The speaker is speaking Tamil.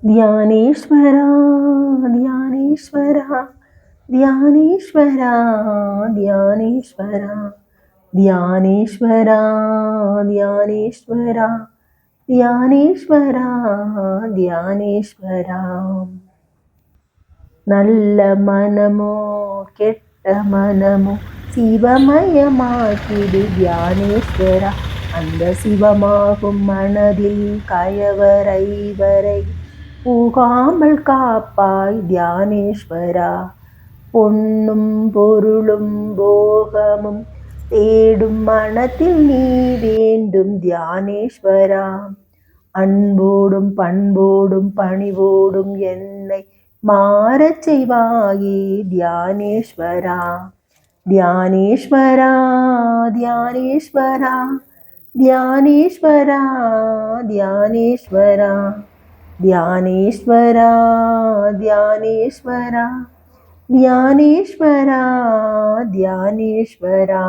ಧ್ಯಾನೇಶ್ವರ ಧ್ಯಾನೇಶ್ವರ ಧ್ಯಾನೇಶ್ವರ ಧ್ಯಾನೇಶ್ವರ ಧ್ಯಾನೇಶ್ವರ ಧ್ಯಾನೇಶ್ವರ ಧ್ಯಾನೇಶ್ವರ ಧ್ಯಾನೇಶ್ವರ. நல்ல மனமோ கெட்ட மனமோ சிவமயமாக்கிடு தியானேஸ்வரா. அந்த சிவமாகும் மனதில் கயவரை வரை புகாமல் காப்பாய் தியானேஸ்வரா. பொன்னும் பொருளும் போகமும் தேடும் மனத்தில் நீ வேண்டும் தியானேஸ்வரா. அன்போடும் பண்போடும் பணிவோடும் என்னை மாறச் செய்வாயே தியானேஸ்வரா. தியானேஸ்வரா தியானேஸ்வரா தியானேஸ்வரா தியானேஸ்வரா தியானேஸ்வரா தியானேஸ்வரா தியானேஸ்வரா தியானேஸ்வரா.